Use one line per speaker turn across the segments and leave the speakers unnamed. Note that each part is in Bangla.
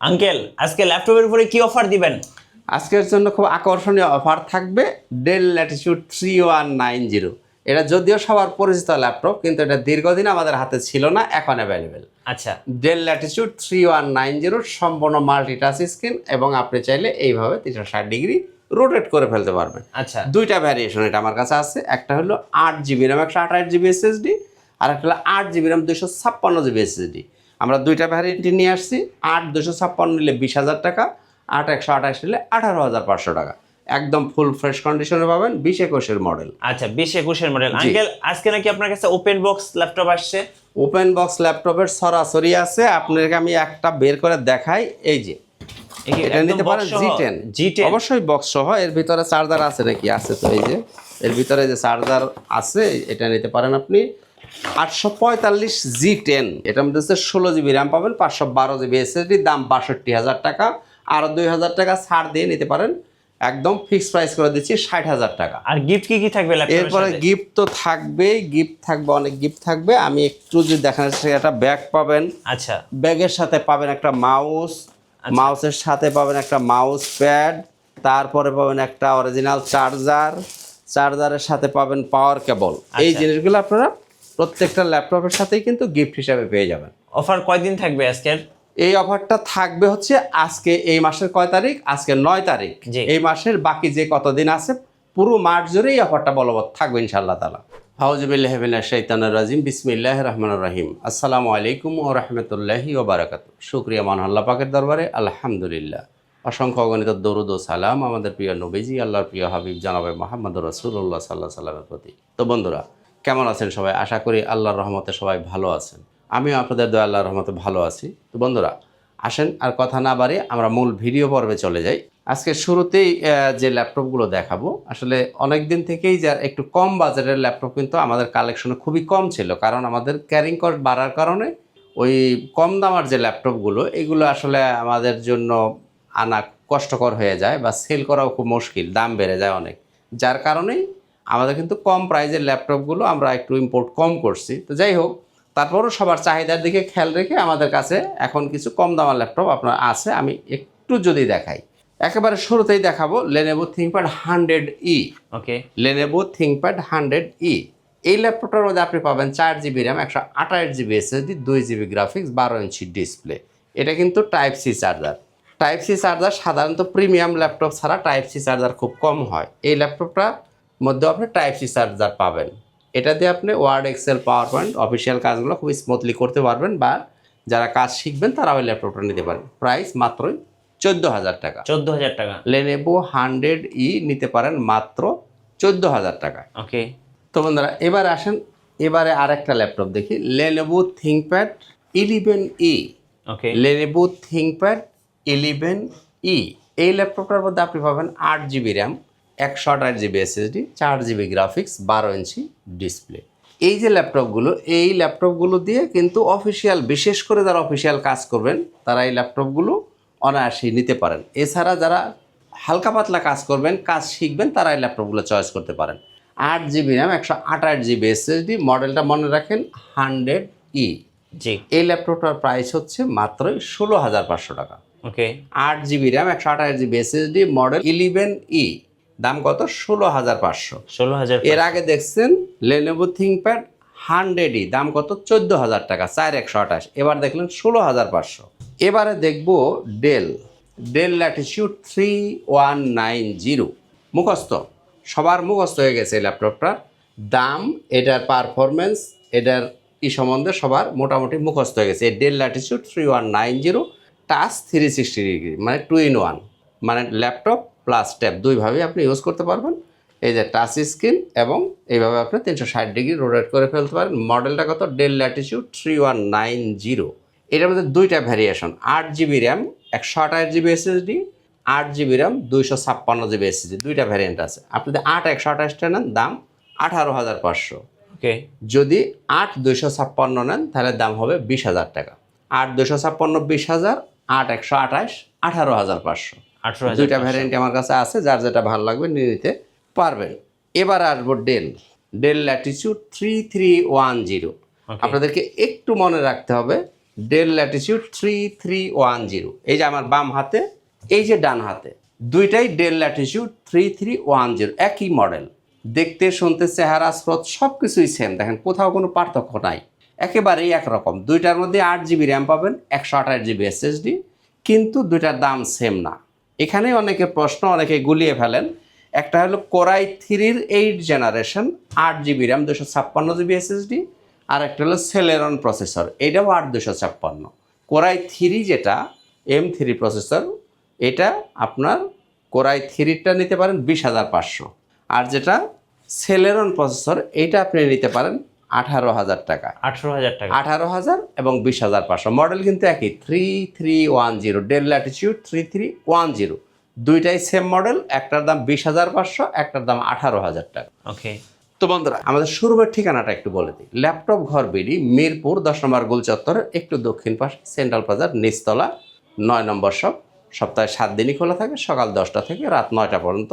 আঙ্কেল আজকে ল্যাপটপের উপরে কি অফার দিবেন?
আজকের জন্য খুব আকর্ষণীয় অফার থাকবে ডেল ল্যাটিটিউড 3190। এটা যদিও সবার পরিচিত ল্যাপটপ, কিন্তু এটা দীর্ঘদিন আমাদের হাতে ছিল না, এখন অ্যাভেলেবেল।
আচ্ছা,
ডেল ল্যাটিটিউড 3190 সম্পূর্ণ মাল্টিটাচ স্ক্রিন, এবং আপনি চাইলে এইভাবে 360 ডিগ্রি রোটেট করে ফেলতে পারবেন।
আচ্ছা,
দুইটা ভ্যারিয়েশন এটা আমার কাছে আছে। একটা হলো 8 জিবি র্যাম 128 জিবি এসএসডি, আর একটা হলো 8 জিবি র্যাম 256 জিবি এসএসডি। আমরা দুইটা ভ্যারিয়েন্ট নিয়ে আসছি। 8 256 নিলে 20,000 টাকা, 8 128 নিলে 18,500 টাকা। একদম ফুল ফ্রেশ কন্ডিশনে পাবেন, 2021-এর মডেল।
আচ্ছা 2021-এর মডেল। আঙ্কেল আজকে নাকি আপনার কাছে ওপেন বক্স ল্যাপটপ আসছে?
ওপেন বক্স ল্যাপটপের সরাসরি আছে, আপনাকে আমি একটা বের করে দেখাই। এই যে এটা নিতে পারেন G10 অবশ্যই বক্স সহ। এর ভিতরে চার্জার আছে নাকি? আছে তো, এই যে এর ভিতরে যে চার্জার আছে, এটা নিতে পারেন আপনি। 845 G10, এটার মধ্যে হচ্ছে 16 জিবি র্যাম পাবেন, 512 জিবি এসএসডি, দাম 62,000 টাকা। আর 2,000 টাকা ছাড় দিয়ে নিতে পারেন, একদম ফিক্সড প্রাইস করে দিচ্ছি 60,000 টাকা।
আর গিফট কি থাকবে ল্যাপটপের সাথে?
এরপরে গিফট তো থাকবেই, গিফট থাকবে, অনেক গিফট থাকবে। আমি একটু যদি দেখানোর চেষ্টা, একটা ব্যাগ পাবেন।
আচ্ছা,
ব্যাগের সাথে পাবেন একটা মাউস, মাউসের সাথে পাবেন একটা মাউস প্যাড, তারপরে পাবেন একটা অরিজিনাল চার্জার, চার্জারের সাথে পাবেন পাওয়ার কেবল। এই জিনিসগুলো আপনারা প্রত্যেকটা ল্যাপটপের সাথেই কিন্তু গিফট হিসাবে পেয়ে যাবেন।
অফার কয়দিন থাকবে আজকের?
এই অফারটা থাকবে হচ্ছে আজকে, এই মাসের কয় তারিখ? আজকে 9 তারিখ। এই মাসের বাকি যে কতদিন আছে, পুরো মাস জুড়ে এই অফারটা বলবৎ থাকবে ইনশাআল্লাহ তাআলা। আউযুবিল্লাহি মিনাশ শাইতানির রাজিম, বিসমিল্লাহির রহমানির রহিম। আসসালামু আলাইকুম ওয়া রাহমাতুল্লাহি ওয়া বারাকাতুহু। শুকরিয়া মান আল্লাহ পাকের দরবারে, আলহামদুলিল্লাহ। অসংখ্য অগণিত দরুদ ও সালাম আমাদের প্রিয় নবীজি, আল্লাহর প্রিয় হাবিব জনাবে মুহাম্মদুর রাসূলুল্লাহ সাল্লাল্লাহু আলাইহি ওয়াসাল্লামের প্রতি। তো বন্ধুরা, কেমন আছেন সবাই? আশা করি আল্লাহর রহমতে সবাই ভালো আছেন। আমিও আপনাদের দয়া আল্লাহর রহমতে ভালো আছি। তো বন্ধুরা, আসেন আর কথা না বাড়িয়ে আমরা মূল ভিডিও পর্বে চলে যাই। আজকে শুরুতেই যে ল্যাপটপগুলো দেখাবো, আসলে অনেক দিন থেকেই যা একটু কম বাজারের ল্যাপটপ কিন্তু আমাদের কালেকশনে খুবই কম ছিল, কারণ আমাদের ক্যারিং কস্ট বাড়ার কারণে ওই কম দামের যে ল্যাপটপগুলো, এগুলো আসলে আমাদের জন্য আনা কষ্টকর হয়ে যায়, বা সেল করাও খুব মুশকিল, দাম বেড়ে যায় অনেক। যার কারণেই আমাদের কিন্তু কম প্রাইজের ল্যাপটপগুলো আমরা একটু ইম্পোর্ট কম করছি। তো যাই হোক, তারপরও সবার চাহিদার দিকে খেয়াল রেখে আমাদের কাছে এখন কিছু কম দামের ল্যাপটপ আপনার আছে। আমি একটু যদি দেখাই, একেবারে শুরুতেই দেখাবো Lenovo ThinkPad 100E।
ওকে,
Lenovo ThinkPad 100E এই ল্যাপটপটার মধ্যে আপনি পাবেন 4 GB RAM 128 GB SSD, 2 GB graphics, 12 inch display. এটা কিন্তু type C charger. Type C charger সাধারণত প্রিমিয়াম ল্যাপটপ ছাড়া টাইপ সি চার্জার খুব কম হয়। এই ল্যাপটপটার মধ্যে আপনি টাইপ সি চার্জার পাবেন। এটা দিয়ে আপনি Word, Excel, PowerPoint, official কাজগুলো খুব স্মুথলি করতে পারবেন, বা যারা কাজ শিখবেন তারা ওই ল্যাপটপটা নিতে পারেন। প্রাইস মাত্রই 14,000 টাকা।
14,000 টাকা।
Lenovo 100E নিতে পারেন মাত্র 14,000 টাকা।
ওকে,
তো বন্ধুরা, এবার আসেন, এবারে আরেকটা ল্যাপটপ দেখি, Lenovo ThinkPad 11E।
ওকে,
Lenovo ThinkPad 11E এই ল্যাপটপটার মধ্যে আপনি পাবেন 8 GB RAM 128 GB SSD, 4 GB graphics, 12 inch display. এই যে ল্যাপটপগুলো, এই ল্যাপটপগুলো দিয়ে কিন্তু অফিসিয়াল, বিশেষ করে যারা অফিসিয়াল কাজ করবেন তারা এই ল্যাপটপগুলো অনায়াসেই নিতে পারেন। এছাড়া যারা হালকা পাতলা কাজ করবেন, কাজ শিখবেন, তারা এই ল্যাপটপগুলো চয়েস করতে পারেন। 8 জিবি র্যাম 128 জিবি এসএসডি, মডেলটা মনে রাখেন 100E।
জি,
এই ল্যাপটপটার প্রাইস হচ্ছে মাত্রই 16,500 টাকা।
ওকে,
8 GB RAM 128 GB SSD, model 11E, দাম কত? 16,500।
16,000।
এর আগে দেখছেন Lenovo ThinkPad 100E, দাম কত? 14,000 টাকা, 4128। এবার দেখলেন 16,500। এবারে দেখব ডেল ল্যাটিটিউড 3190। মুখস্থ, সবার মুখস্থ হয়ে গেছে এই ল্যাপটপটার দাম, এটার পারফরমেন্স, এটার সম্বন্ধে সবার মোটামুটি মুখস্থ হয়ে গেছে। এই ডেল ল্যাটিটিউড 3190 টাচ 360 ডিগ্রি, মানে 2-in-1, মানে ল্যাপটপ প্লাস ট্যাব দুইভাবেই আপনি ইউজ করতে পারবেন। এই যে টাচ স্ক্রিন, এবং এইভাবে আপনি 360 ডিগ্রি রোটেট করে ফেলতে পারেন। মডেলটা কত? Del Latitude 3190। এটার মধ্যে দুইটা variation, 8 GB RAM 128 GB SSD, 8 GB RAM 256 GB SSD, দুইটা ভ্যারিয়েন্ট আছে। আপনি যদি 8 128টা নেন, দাম 18,500।
ওকে,
যদি 8 256 নেন, তাহলে দাম হবে 20,000 টাকা। 8 256 20,000, 8 128 18,500।
18,000।
দুইটা ভ্যারিয়েন্ট আমার কাছে আছে, যার যেটা ভালো লাগবে নিয়ে নিতে পারবেন। এবার আসবো ডেল ল্যাটিটিউড 3310। আপনাদেরকে একটু মনে রাখতে হবে, ডেল ল্যাটিটিউড 3310। এই যে আমার বাম হাতে, এই যে ডান হাতে, দুইটাই ডেল ল্যাটিটিউড 3310, একই মডেল। দেখতে শুনতে চেহারা স্রোত সব কিছুই সেম, দেখেন কোথাও কোনো পার্থক্য নাই, একেবারেই একরকম। দুইটার মধ্যে 8GB র্যাম পাবেন, 128GB SSD, কিন্তু দুইটার দাম সেম না। এখানে অনেকে প্রশ্ন, অনেকে গুলিয়ে ফেলেন। একটা হলো কোরাই 3-র 8th generation, 8GB RAM, 256GB SSD, আর একটা হলো সেলেরন প্রসেসর, এটাও 8256। কোরাই 3 যেটা M3 প্রসেসর, এটা আপনার কোরাই 3টা নিতে পারেন 20,500, আর যেটা সেলেরন প্রসেসর এইটা আপনি নিতে পারেন 18,000 টাকা।
18,000 টাকা,
18,000 এবং 20,500। মডেল কিন্তু একই, 3310, ডেল ল্যাটিটিউড 3310, দুইটাই সেম মডেল। একটার দাম 20,500, একটার দাম 18,000 টাকা।
ওকে।
তো বন্ধুরা, আমাদের শোরুমের ঠিকানাটা একটু বলে দিই। ল্যাপটপ ঘর বিডি, মিরপুর 10 নম্বর গোল চত্বরের একটু দক্ষিণ পাশে, সেন্ট্রাল প্লাজার নিচতলা, 9 নম্বর শপ। সপ্তাহে 7 দিনই খোলা থাকে, সকাল 10টা থেকে রাত 9টা পর্যন্ত।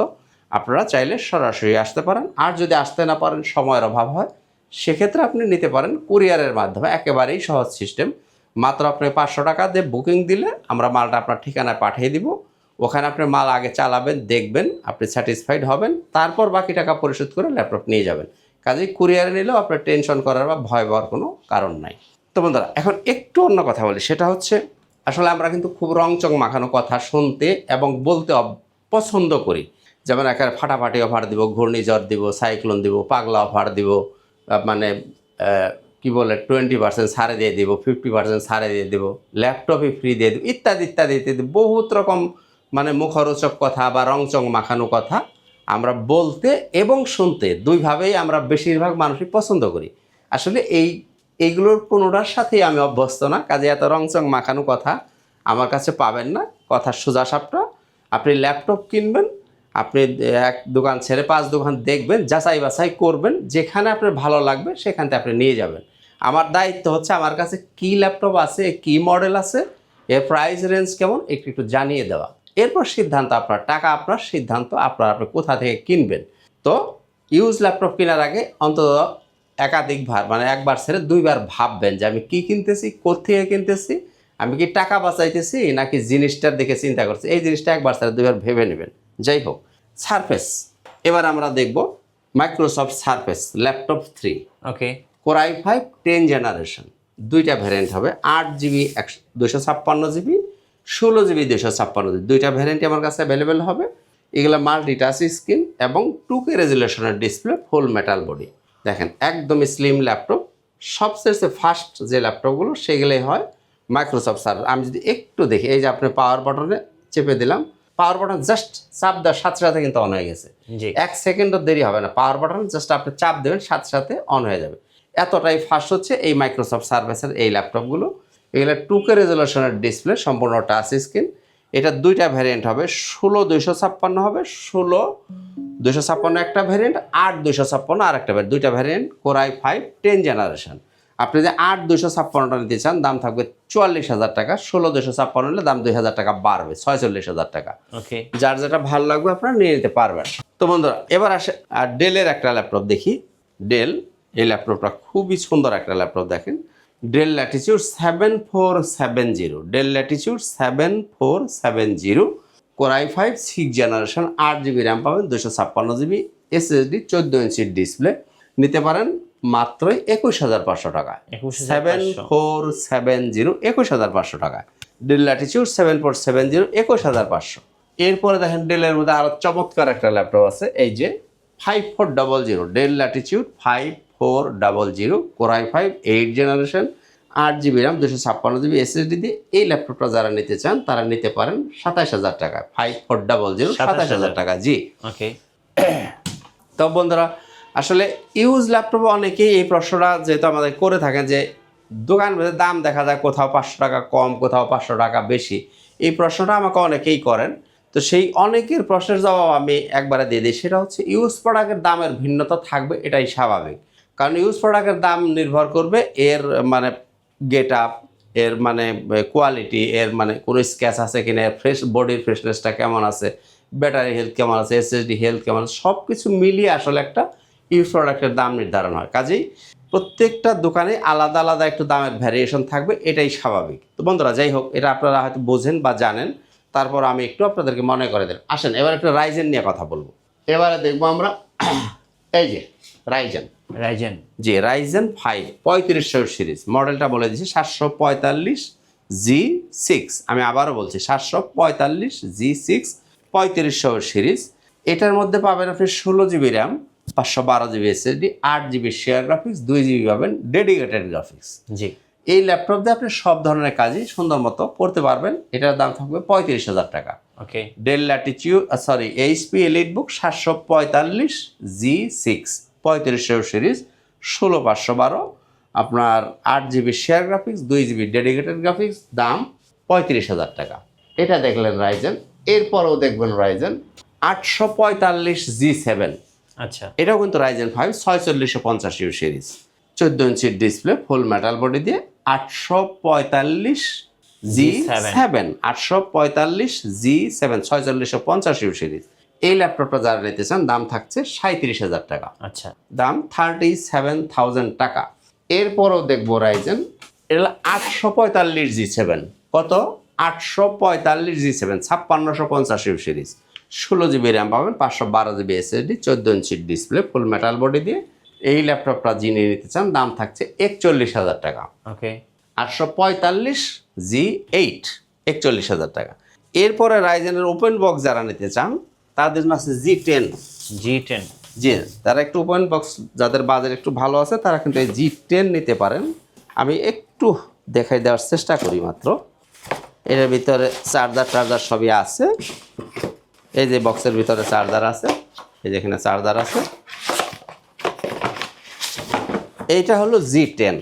আপনারা চাইলে সরাসরি আসতে পারেন, আর যদি আসতে না পারেন, সময়ের অভাব হয়, সেক্ষেত্রে আপনি নিতে পারেন কুরিয়ারের মাধ্যমে, একেবারেই সহজ সিস্টেম। মাত্র আপনি 500 টাকা দিয়ে বুকিং দিলে আমরা মালটা আপনার ঠিকানায় পাঠিয়ে দিব। ওখানে আপনি মাল আগে চালাবেন, দেখবেন, আপনি স্যাটিসফাইড হবেন, তারপর বাকি টাকা পরিশোধ করে ল্যাপটপ নিয়ে যাবেন। কাজেই কুরিয়ারে নিলেও আপনার টেনশন করার বা ভয় পাওয়ার কোনো কারণ নাই। তো বন্ধুরা, এখন একটু অন্য কথা বলি, সেটা হচ্ছে আসলে আমরা কিন্তু খুব রংচং মাখানো কথা শুনতে এবং বলতে পছন্দ করি। যেমন একেবারে ফাটাফাটি অফার দিব, ঘূর্ণিঝড় দিব, সাইক্লোন দিব, পাগলা অফার দিব, মানে কি বলে 20% ছাড়ে দিয়ে দিব, 50% ছাড়ে দিয়ে দিব, ল্যাপটপই ফ্রি দিয়ে দিব, ইত্যাদি ইত্যাদি ইত্যাদি, বহুত রকম মানে মুখরোচক কথা বা রংচং মাখানো কথা আমরা বলতে এবং শুনতে দুইভাবেই আমরা বেশিরভাগ মানুষই পছন্দ করি। আসলে এইগুলোর কোনোটার সাথেই আমি অভ্যস্ত না, কাজে এত রংচং মাখানো কথা আমার কাছে পাবেন না। কথা সোজাসাপটা, আপনি ল্যাপটপ কিনবেন, আপনি এক দোকান ছেড়ে 5 দোকান দেখবেন, যাচাই বাছাই করবেন, যেখানে আপনার ভালো লাগবে সেখান থেকে আপনি নিয়ে যাবেন। আমার দায়িত্ব হচ্ছে আমার কাছে কী ল্যাপটপ আছে, কী মডেল আছে, এর প্রাইস রেঞ্জ কেমন, একটু জানিয়ে দেওয়া। এরপর সিদ্ধান্ত আপনার, টাকা আপনার, সিদ্ধান্ত আপনার, আপনি কোথা থেকে কিনবেন। তো ইউজ ল্যাপটপ কেনার আগে অন্তত একাধিকবার, মানে একবার ছেড়ে 2বার ভাববেন যে আমি কী কিনতেছি, কোত্থেকে কিনতেছি, আমি কি টাকা বাঁচাইতেছি নাকি জিনিসটার দিকে চিন্তা করছি। এই জিনিসটা একবার ছেড়ে 2বার ভেবে নেবেন। যাই হোক, সারফেস, এবার আমরা দেখব মাইক্রোসফট সারফেস ল্যাপটপ 3।
ওকে।
কোরাই 5 10 জেনারেশন, দুইটা ভ্যারিয়েন্ট হবে, 8GB 256GB, 16GB 256GB, দুইটা ভ্যারিয়েন্টই আমার কাছে অ্যাভেলেবেল হবে। এগুলো মাল্টিটাচ স্ক্রিন এবং 2K রেজুলেশনের ডিসপ্লে, ফুল মেটাল বডি। দেখেন একদম স্লিম ল্যাপটপ। সবচেয়ে ফাস্ট যে ল্যাপটপগুলো সেগুলোই হয় মাইক্রোসফট সার্ফেস। আমি যদি একটু দেখি, এই যে আপনি পাওয়ার বাটনে চেপে দিলাম, পাওয়ার বাটন জাস্ট চাপ দেওয়ার সাথে সাথে কিন্তু অন হয়ে গেছে, 1 সেকেন্ডও দেরি হবে না। পাওয়ার বাটন জাস্ট আপনি চাপ দেবেন, সাথে সাথে অন হয়ে যাবে। এতটাই ফাস্ট হচ্ছে এই মাইক্রোসফট সার্ফেসের এই ল্যাপটপগুলো। এগুলো 2K রেজুলেশনের ডিসপ্লে, সম্পূর্ণ টাচ স্ক্রিন। এটা দুইটা ভ্যারিয়েন্ট হবে, 16-256 হবে, 16-256 একটা ভ্যারিয়েন্ট, 8-256 আর একটা ভ্যারিয়েন্ট, দুইটা ভ্যারিয়েন্ট। Core i 5 10 generation. আপনি যে 8-256টা নিতে চান, দাম থাকবে 44,000 টাকা। 16-256 হলে দাম 2,000 টাকা বাড়বে, 46,000 টাকা।
ওকে।
যার যেটা ভালো লাগবে আপনারা নিয়ে নিতে পারবেন। তো বন্ধুরা, এবার আসে ডেলের একটা ল্যাপটপ দেখি। ডেল, এই ল্যাপটপটা খুবই সুন্দর একটা ল্যাপটপ। দেখেন del Latitude 7470, del Latitude 7470, core i 5 6 generation, 8GB RAM পাবেন, 256GB SSD, 14 ইঞ্চির ডিসপ্লে। নিতে পারেন মাত্রই 21,500 টাকা। 7470, 21,500 টাকা। Del Latitude 7470, 21,500। এরপরে দেখেন ডেলের মধ্যে আরও চমৎকার একটা ল্যাপটপ আছে, এই যে 5400, del Latitude 5400, core i 5 8 generation, 8GB RAM, 256GB SSD দিয়ে এই ল্যাপটপটা যারা নিতে চান তারা নিতে পারেন 27,000 টাকা। 5400, 27,000 টাকা। জি,
ওকে।
তো বন্ধুরা, আসলে ইউজ ল্যাপটপ অনেকেই এই প্রশ্নটা যেহেতু আমাদের করে থাকেন যে দোকান ভেতরে দাম দেখা যায় কোথাও 500 টাকা কম, কোথাও 500 টাকা বেশি, এই প্রশ্নটা আমাকে অনেকেই করেন। তো সেই অনেকের প্রশ্নের জবাব আমি একবারে দিয়ে দিই। সেটা হচ্ছে ইউজ প্রোডাক্টের দামের ভিন্নতা থাকবে, এটাই স্বাভাবিক। কারণ ইউজ প্রোডাক্টের দাম নির্ভর করবে এর মানে গেট আপ, এর মানে কোয়ালিটি, এর মানে কোনো স্ক্র্যাচ আছে কিনা, ফ্রেশ বডির ফ্রেশনেসটা কেমন আছে, ব্যাটারি হেলথ কেমন আছে, SSD হেলথ কেমন আছে, সব কিছু মিলিয়ে আসলে একটা ইউজ প্রোডাক্টের দাম নির্ধারণ হয়। কাজেই প্রত্যেকটা দোকানে আলাদা আলাদা একটু দামের ভ্যারিয়েশন থাকবে, এটাই স্বাভাবিক। তো বন্ধুরা যাই হোক, এটা আপনারা হয়তো বোঝেন বা জানেন, তারপর আমি একটু আপনাদেরকে মনে করে দেন। আসেন এবার একটু রাইজেন নিয়ে কথা বলবো। এবারে দেখবো আমরা এই যে রাইজেন জি রাইজেন 5 3500 সিরিজ, মডেলটা বলে দিচ্ছি 745G6। আমি আবারও বলছি 745G6 3500 সিরিজ। এটার মধ্যে পাবেন আপনি 16GB RAM, 512GB SSD, 8GB share graphics, 2GB পাবেন ডেডিকেটেড গ্রাফিক্স।
জি,
এই ল্যাপটপ দিয়ে আপনি সব ধরনের কাজই সুন্দর মতো করতে পারবেন। এটার দাম থাকবে 35,000 টাকা।
Okay.
Dell Latitude HP EliteBook 745G6 3500 series, 16512, আপনার 8GB share graphics, 2GB dedicated graphics, দাম 35,000 টাকা। এটা দেখলেন রাইজেন। এরপরেও দেখবেন রাইজেন 845G7।
আচ্ছা,
এটাও কিন্তু রাইজেন 5 4650 সিরিজ, 14 ইঞ্চির ডিসপ্লে, ফুল মেটাল বডি দিয়ে 845G7 4650 সিরিজ। এই ল্যাপটপটা যারা নিতে চান দাম থাকছে 37,000 টাকা।
আচ্ছা,
দাম 37,000 টাকা। এরপরও দেখবো রাইজেন, এটা 845G7। কত? 845G7 5650 সিরিজ, 16GB র্যাম পাবেন, 512GB SSD, 14 ইঞ্চির ডিসপ্লে, ফুল মেটাল বডি দিয়ে। এই ল্যাপটপটা যিনি নিতে চান দাম থাকছে 41,000 টাকা।
ওকে।
845G8 41,000 টাকা। এরপরে রাইজেনের ওপেন বক্স যারা নিতে চান তাদের জন্য আছে G10। জি, তারা একটু ওপেন বক্স, যাদের বাজার একটু ভালো আছে তারা কিন্তু এই G10 নিতে পারেন। আমি একটু দেখাই দেওয়ার চেষ্টা করি মাত্র। এর ভিতরে চার্জার সবই আছে। এই যে বক্সের ভিতরে চার্জার আছে, এই যে এখানে চার্জার আছে। এইটা হলো G10।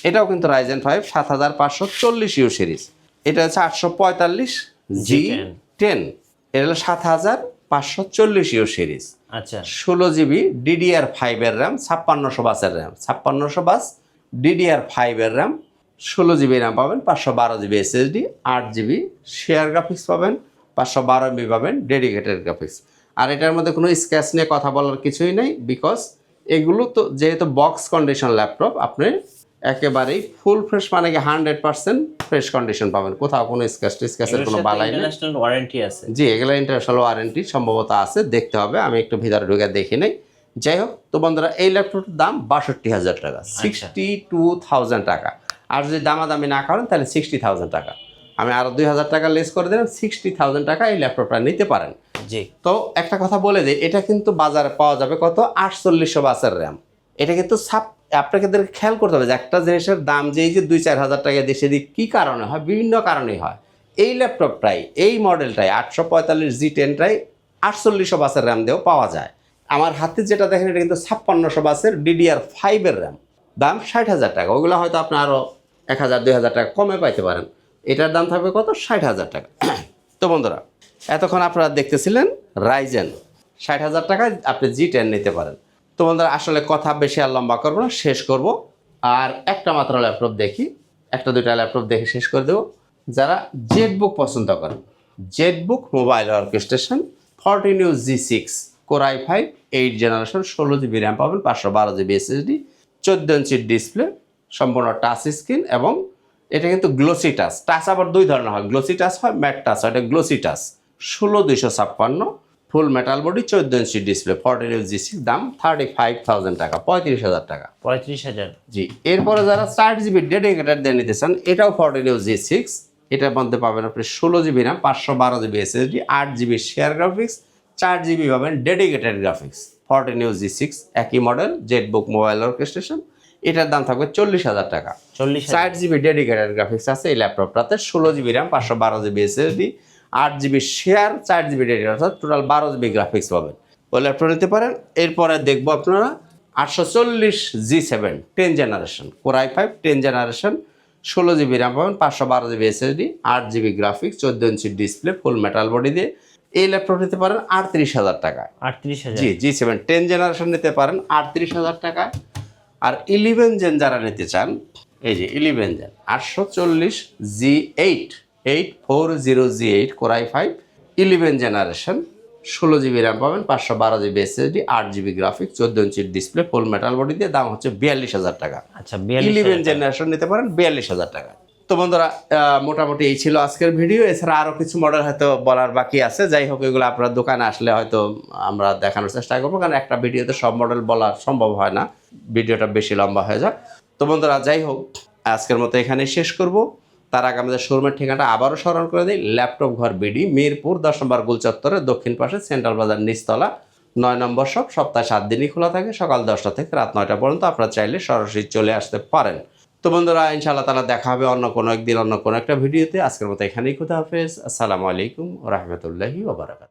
এটাও কিন্তু রাইজেন 5 7540U সিরিজ। এটা হচ্ছে 845G10। এটা হলো 7540U সিরিজ।
আচ্ছা,
16GB DDR5 এর র্যাম, 5600 বাসের র্যাম, 5600 বাস DDR5 এর র্যাম, 16GB র্যাম পাবেন, 512GB SSD, 8GB share graphics পাবেন, 512MB পাবেন ডেডিকেটেড গ্রাফিক্স। আর এটার মধ্যে কোনো স্ক্র্যাচ নিয়ে কথা বলার কিছুই নেই, বিকজ এগুলো তো যেহেতু বক্স কন্ডিশন ল্যাপটপ, আপনি একেবারেই ফুল ফ্রেশ, মানে কি 100% ফ্রেশ কন্ডিশন পাবেন, কোথাও কোনো স্ক্র্যাচের কোনো বালাই নেই।
ইন্টারন্যাশনাল ওয়ারেন্টি আছে।
জি, এগুলো ইন্টারন্যাশনাল ওয়ারেন্টি সম্ভবত আছে, দেখতে হবে, আমি একটু ভিতরে ঢুকে দেখি নাই। যাই হোক, তো বন্ধুরা এই ল্যাপটপের দাম 62,000 টাকা, 62,000 টাকা। আর যদি দামাদামি না করেন তাহলে 60,000 টাকা। আমি আরও 2,000 টাকা লেস করে দিলাম, 60,000 টাকা এই ল্যাপটপটা নিতে পারেন।
জি,
তো একটা কথা বলে দিই, এটা কিন্তু বাজারে পাওয়া যাবে কত? 4800 বাসের র্যাম। এটা কিন্তু আপনাকে খেয়াল করতে হবে যে একটা জিনিসের দাম যে এই যে 2-4 হাজার টাকা দেশে দিক কী কারণে হয়, বিভিন্ন কারণেই হয়। এই ল্যাপটপটাই, এই মডেলটাই 845G10টাই 4800 বাসের র্যাম দিয়েও পাওয়া যায়। আমার হাতে যেটা দেখেন এটা কিন্তু 5600 বাসের DDR5 এর র্যাম, দাম 60,000 টাকা। ওগুলো হয়তো আপনি আরও 1,000-2,000 টাকা কমে পাইতে পারেন। এটার দাম থাকবে কত? 60,000 টাকা। তো বন্ধুরা এতক্ষণ আপনারা দেখতেছিলেন রাইজেন, 60,000 টাকায় আপনি G10 নিতে পারেন। তো বন্ধুরা আসলে কথা বেশি আর লম্বা করবো না, শেষ করব। আর একটা মাত্র ল্যাপটপ দেখি, 1-2টা ল্যাপটপ দেখে শেষ করে দেবো। যারা জেটবুক পছন্দ করেন, Jetbook mobile workstation 14U G6 Core i5 8 generation, 16GB RAM পাবেন, 512GB SSD, 14 ইঞ্চির ডিসপ্লে, সম্পূর্ণ টাচ স্ক্রিন, এবং এটা কিন্তু গ্লোসি টাচ। টাচ আবার দুই ধরনের হয়, গ্লোসি টাচ হয়, ম্যাট টাচ হয়। এটা গ্লোসি টাচ, 16256, ফুল metal body, 14 inch display, 14U G6, দাম 35,000 টাকা, 35,000 টাকা।
35,000।
জি, এরপরে যারা 4GB ডেডিকেটেড দিয়ে নিতে চান, এটাও 14U G6। এটার মধ্যে পাবেন আপনি 16GB RAM, 512GB SSD, 8GB share graphics, 4GB পাবেন ডেডিকেটেড গ্রাফিক্স, 14U G6 একই মডেল, জেটবুক মোবাইল ওয়ার্কস্টেশন। এটার দাম থাকবে 40,000 টাকা।
40,000।
4GB ডেডিকেটেড গ্রাফিক্স আছে এই ল্যাপটপটাতে, 16GB RAM, 512GB SSD, 8GB share, 4GB dedicated, অর্থাৎ টোটাল 12GB গ্রাফিক্স পাবেন। ওই ল্যাপটপ নিতে পারেন। এরপরে দেখবো আপনারা 840G7 10 generation, Core i5 10 generation, 16GB RAM পাবেন, 512GB SSD, 8GB graphics, 14 inch display, full metal body দিয়ে। এই ল্যাপটপ নিতে পারেন 38,000 টাকায়।
38,000।
জি, G7 10 জেনারেশন নিতে পারেন 38,000 টাকায়। আর 11 জেন যারা নিতে চান, এই যে 11 gen 840G8 840G8 Core i5 11 generation, 16 GB RAM পাবেন, 512 GB SSD, 8 GB গ্রাফিক্স, 14 ইঞ্চির ডিসপ্লে, ফুল মেটাল বডি দিয়ে, দাম হচ্ছে 42,000 টাকা।
আচ্ছা
11 জেনারেশন নিতে পারেন 42,000 টাকা। তো বন্ধুরা মোটামুটি এই ছিল আজকের ভিডিও। এছাড়া আরও কিছু মডেল হয়তো বলার বাকি আছে, যাই হোক এগুলো আপনার দোকানে আসলে হয়তো আমরা দেখানোর চেষ্টা করবো, কারণ একটা ভিডিওতে সব মডেল বলা সম্ভব হয় না, ভিডিওটা বেশি লম্বা হয়ে যায়। তো বন্ধুরা যাই হোক আজকের মতো এখানেই শেষ করব। তার আগে আমাদের শোরুমের ঠিকানাটা আবারও স্মরণ করে দিই, ল্যাপটপ ঘর বিডি, মিরপুর 10 নম্বর গোল চত্বরের দক্ষিণ পাশে, সেন্ট্রাল বাজার নিচতলা, 9 নম্বর শপ। সপ্তাহে 7 দিনই খোলা থাকে, সকাল 10টা থেকে রাত 9টা পর্যন্ত। আপনারা চাইলে সরাসরি চলে আসতে পারেন। তো বন্ধুরা ইনশাআল্লাহ তাআলা দেখা হবে অন্য কোনো একদিন অন্য কোনো একটা ভিডিওতে। আজকের মতো এখানেই, খুদা হাফেজ, আসসালামু আলাইকুম ওয়া রাহমাতুল্লাহি ওয়া বারাকাতুহু।